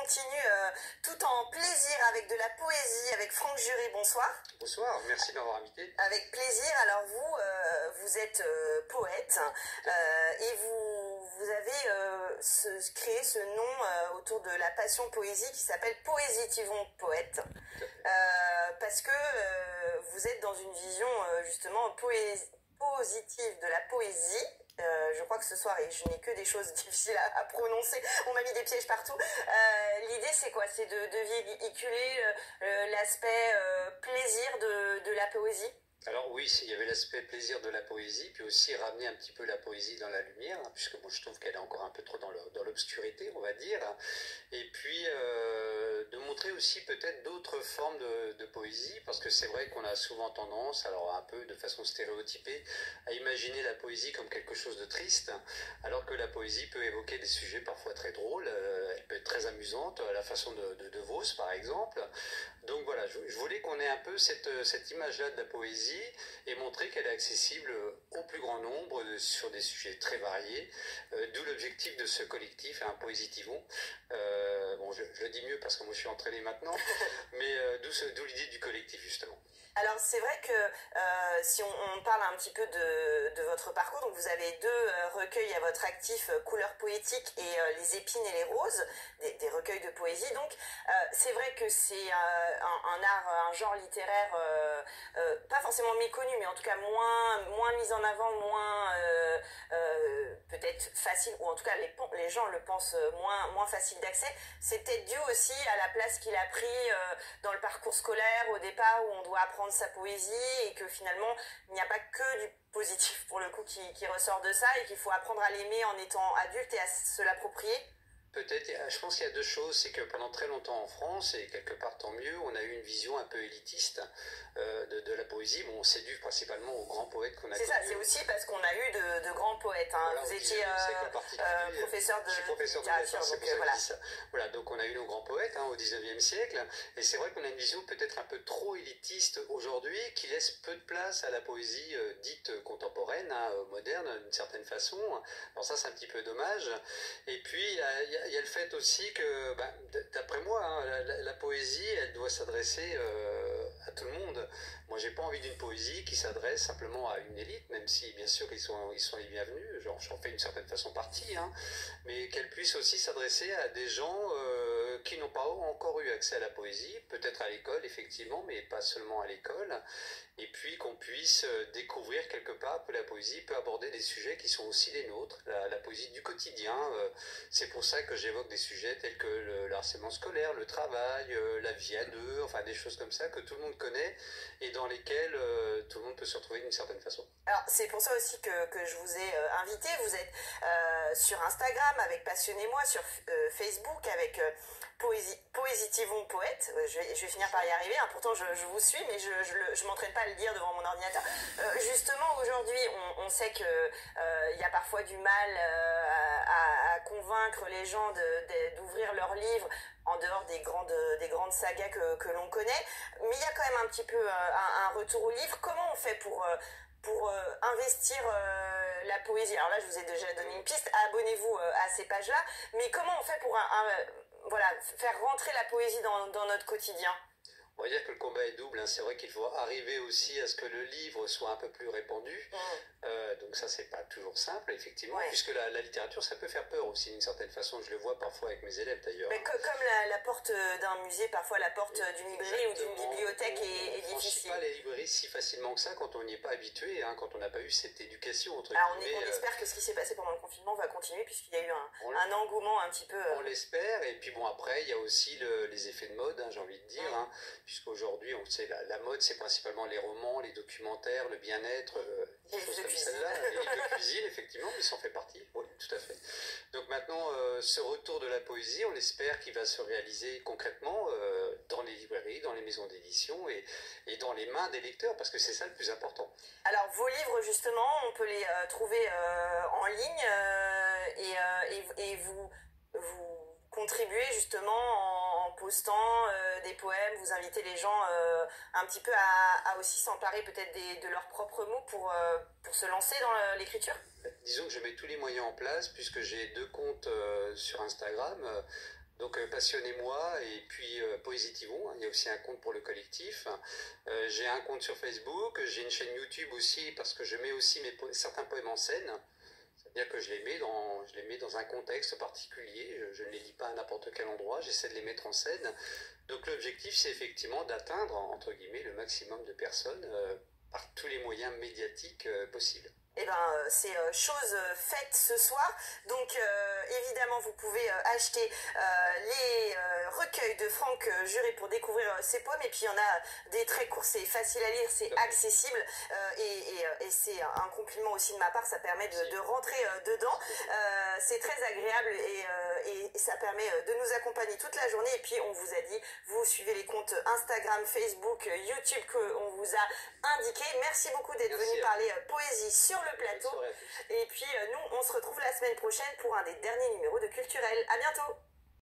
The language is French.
continue tout en plaisir avec de la poésie, avec Franck Jury. Bonsoir. Bonsoir, merci de m'avoir invité. Avec plaisir. Alors vous, vous êtes poète et vous avez créé ce nom autour de la passion poésie qui s'appelle Poésitivons Poète. Parce que vous êtes dans une vision justement positive de la poésie. Je crois que ce soir, et je n'ai que des choses difficiles à prononcer, on m'a mis des pièges partout. L'idée, c'est quoi? C'est de véhiculer l'aspect plaisir de la poésie? Alors oui, il y avait l'aspect plaisir de la poésie, puis aussi ramener un petit peu la poésie dans la lumière, puisque moi je trouve qu'elle est encore un peu trop dans l'obscurité, on va dire. Et puis de montrer aussi peut-être d'autres formes de poésie, parce que c'est vrai qu'on a souvent tendance, alors un peu de façon stéréotypée, à imaginer la poésie comme quelque chose de triste, alors que la poésie peut évoquer des sujets parfois très drôles, elle peut être très amusante, à la façon de Vos par exemple. Donc voilà, je voulais qu'on ait un peu cette image-là de la poésie et montrer qu'elle est accessible au plus grand nombre sur des sujets très variés, d'où l'objectif de ce collectif, un Poésitivons. Bon, je le dis mieux parce que moi je suis entraîné maintenant, mais d'où l'idée du collectif justement. Alors c'est vrai que si on parle un petit peu de votre parcours, donc vous avez deux recueils à votre actif, Couleurs poétiques et Les épines et les roses, des recueils de poésie. Donc c'est vrai que c'est un art, un genre littéraire pas forcément méconnu, mais en tout cas moins mis en avant, moins peut-être facile, ou en tout cas les gens le pensent moins facile d'accès. C'est peut-être dû aussi à la place qu'il a pris dans le parcours scolaire au départ, où on doit apprendre sa poésie et que finalement il n'y a pas que du positif pour le coup qui ressort de ça et qu'il faut apprendre à l'aimer en étant adulte et à se l'approprier. Peut-être, je pense qu'il y a deux choses, c'est que pendant très longtemps en France, et quelque part tant mieux, on a eu une vision un peu élitiste de la poésie. Bon, c'est dû principalement aux grands poètes qu'on a connus. C'est ça, c'est aussi parce qu'on a eu de grands poètes. Hein. Voilà, vous étiez professeur de littérature, donc voilà. Voilà, donc on a eu nos grands poètes au 19e siècle, et c'est vrai qu'on a une vision peut-être un peu trop élitiste aujourd'hui, qui laisse peu de place à la poésie dite contemporaine, moderne d'une certaine façon. Alors ça, c'est un petit peu dommage. Et puis, il y a le fait aussi que, d'après moi, la poésie, elle doit s'adresser à tout le monde. Moi, j'ai pas envie d'une poésie qui s'adresse simplement à une élite, même si, bien sûr, ils sont les bienvenus. Genre, j'en fais une certaine façon partie, mais qu'elle puisse aussi s'adresser à des gens qui n'ont pas encore eu accès à la poésie, peut-être à l'école, effectivement, mais pas seulement à l'école. Et puis qu'on puisse découvrir quelque part que la poésie peut aborder des sujets qui sont aussi les nôtres, la poésie du quotidien. C'est pour ça que j'évoque des sujets tels que le harcèlement scolaire, le travail, la vie à deux, enfin des choses comme ça que tout le monde connaît et dans lesquelles tout le monde peut se retrouver d'une certaine façon. Alors c'est pour ça aussi que je vous ai invité. Vous êtes sur Instagram avec Passionnez-moi, sur Facebook avec Poésitivons Poète. Je vais finir par y arriver. Pourtant je vous suis, mais je m'entraîne pas à le dire devant mon ordinateur. Justement aujourd'hui, on sait que il y a parfois du mal à convaincre les gens d'ouvrir leurs livres en dehors des grandes sagas que l'on connaît. Mais il y a quand même un petit peu un retour au livre. Comment on fait pour investir la poésie? Alors là, je vous ai déjà donné une piste. Abonnez-vous à ces pages-là. Mais comment on fait pour voilà, faire rentrer la poésie dans notre quotidien? On va dire que le combat est double. C'est vrai qu'il faut arriver aussi à ce que le livre soit un peu plus répandu. Donc ça, c'est pas toujours simple, effectivement, puisque la littérature, ça peut faire peur aussi d'une certaine façon. Je le vois parfois avec mes élèves d'ailleurs. Mais comme la porte d'un musée, parfois la porte d'une librairie ou d'une bibliothèque est difficile. On ne franchit pas les librairies si facilement que ça quand on n'y est pas habitué, quand on n'a pas eu cette éducation, entre Alors guillemets. On espère que ce qui s'est passé pendant le confinement va continuer, puisqu'il y a eu un engouement un petit peu... On l'espère, et puis bon, après, il y a aussi les effets de mode, j'ai envie de dire, puisqu'aujourd'hui, on sait, la mode, c'est principalement les romans, les documentaires, le bien-être, les livres de cuisine. Les livres de cuisine, effectivement, mais ça en fait partie, oui, tout à fait. Donc maintenant, ce retour de la poésie, on espère qu'il va se réaliser concrètement dans les librairies, dans les maisons d'édition et dans les mains des lecteurs, parce que c'est ça le plus important. Alors, vos livres, justement, on peut les trouver en ligne et vous contribuez justement en postant des poèmes, vous invitez les gens un petit peu à aussi s'emparer peut-être de leurs propres mots pour se lancer dans l'écriture. Disons que je mets tous les moyens en place puisque j'ai 2 comptes sur Instagram. Donc Passionnez-moi et puis Poésitivons, hein, il y a aussi un compte pour le collectif. J'ai un compte sur Facebook, j'ai une chaîne YouTube aussi parce que je mets aussi certains poèmes en scène. C'est-à-dire que je les mets dans un contexte particulier, je ne les lis pas à n'importe quel endroit, j'essaie de les mettre en scène. Donc l'objectif c'est effectivement d'atteindre, entre guillemets, le maximum de personnes par tous les moyens médiatiques possibles. Eh ben, c'est chose faite ce soir. Donc, évidemment, vous pouvez acheter les recueils de Franck Juré pour découvrir ses poèmes. Et puis, il y en a des très courts, c'est facile à lire, c'est accessible. Et c'est un compliment aussi de ma part, ça permet de rentrer dedans. C'est très agréable et ça permet de nous accompagner toute la journée. Et puis, on vous a dit, vous suivez les comptes Instagram, Facebook, YouTube qu'on vous a indiqué. Merci beaucoup d'être venu parler poésie sur le plateau. Et puis nous, on se retrouve la semaine prochaine pour un des derniers numéros de Culturel. À bientôt!